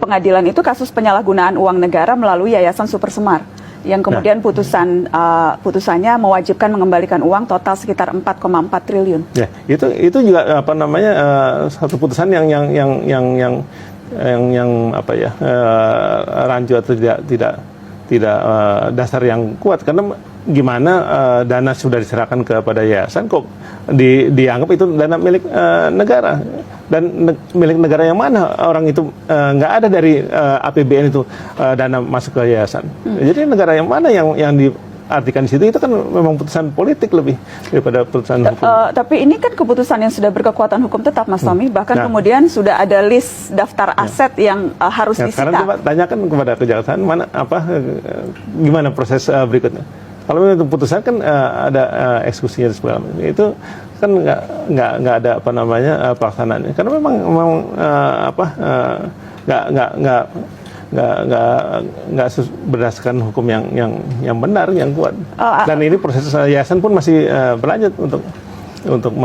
pengadilan itu kasus penyalahgunaan uang negara melalui Yayasan Supersemar yang kemudian putusannya mewajibkan mengembalikan uang total sekitar 4,4 triliun. Ya, itu juga apa namanya satu putusan yang apa ya rancu atau tidak dasar yang kuat, karena gimana dana sudah diserahkan kepada yayasan kok dianggap itu dana milik negara, dan milik negara yang mana orang itu nggak ada dari APBN itu dana masuk ke yayasan. Jadi negara yang mana yang diartikan di situ itu kan memang putusan politik lebih daripada putusan hukum. Tapi ini kan keputusan yang sudah berkekuatan hukum tetap, Mas Tommy. Bahkan kemudian sudah ada list daftar aset yang harus disita. Sekarang coba tanyakan kepada kejaksaan gimana proses berikutnya. Kalau memang putusan kan ada eksekusinya dan segala macam, itu kan nggak ada apa namanya pelaksanaannya, karena memang nggak berdasarkan hukum yang benar, yang kuat. Dan ini proses yayasan pun masih berlanjut untuk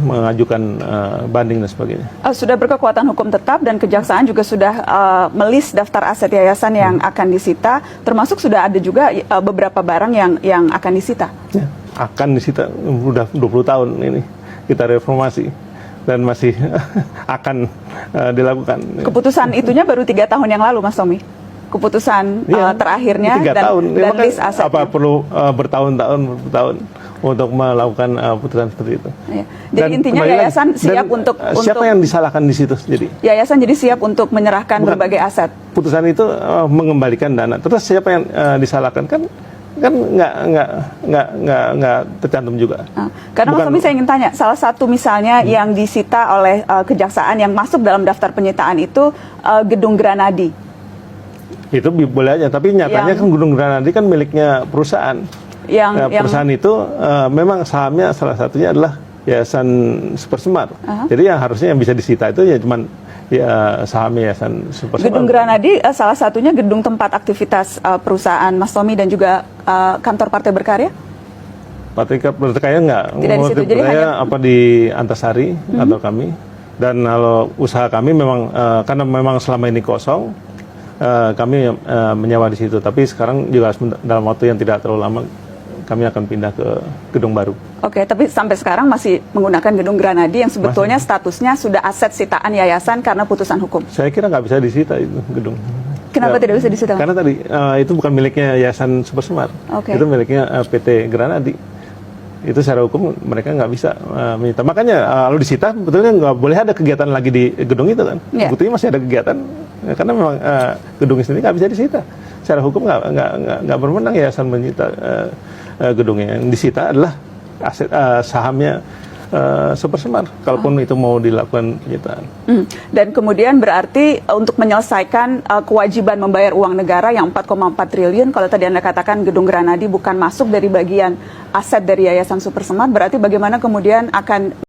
mengajukan banding dan sebagainya. Sudah berkekuatan hukum tetap dan kejaksaan juga sudah melis daftar aset yayasan yang akan disita, termasuk sudah ada juga beberapa barang yang akan disita. Ya, akan disita, udah 20 tahun ini kita reformasi dan masih akan dilakukan. Keputusan itunya baru 3 tahun yang lalu, Mas Tommy. Keputusan terakhirnya 3 tahun. Dan list asetnya. Apa perlu bertahun-tahun untuk melakukan putusan seperti itu? Ya. Jadi intinya yayasan siap untuk siapa yang disalahkan di situ? Jadi yayasan jadi siap untuk menyerahkan berbagai aset. Putusan itu mengembalikan dana. Terus siapa yang disalahkan kan nggak tercantum juga. Karena Mas Tommy, saya ingin tanya, salah satu misalnya yang disita oleh kejaksaan yang masuk dalam daftar penyitaan itu gedung Granadi. Itu boleh aja, tapi nyatanya kan gedung Granadi kan miliknya perusahaan. Perusahaan itu memang sahamnya salah satunya adalah Yayasan Supersemar. Jadi yang harusnya yang bisa disita itu ya cuman saham Yayasan Supersemar. Gedung Granadi salah satunya gedung tempat aktivitas perusahaan Mas Tommy dan juga kantor Partai Berkarya? Partai Berkarya enggak. Tidak di situ. Jadi hanya di Antasari atau kami. Dan kalau usaha kami memang karena memang selama ini kosong, kami menyewa di situ. Tapi sekarang juga dalam waktu yang tidak terlalu lama kami akan pindah ke gedung baru. Oke, tapi sampai sekarang masih menggunakan gedung Granadi yang sebetulnya statusnya sudah aset sitaan yayasan karena putusan hukum. Saya kira nggak bisa disita itu gedung. Kenapa tidak bisa disita? Karena tadi itu bukan miliknya Yayasan Supersemar, itu miliknya PT Granadi. Itu secara hukum mereka nggak bisa menyita. Makanya kalau disita betulnya nggak boleh ada kegiatan lagi di gedung itu kan. Buktinya masih ada kegiatan karena memang gedung sendiri nggak bisa disita. Secara hukum nggak berwenang yayasan menyita gedungnya. Yang disita adalah aset sahamnya Supersemar, kalaupun itu mau dilakukan penyitaan. Dan kemudian berarti untuk menyelesaikan kewajiban membayar uang negara yang 4,4 triliun, kalau tadi Anda katakan gedung Granadi bukan masuk dari bagian aset dari Yayasan Supersemar, berarti bagaimana kemudian akan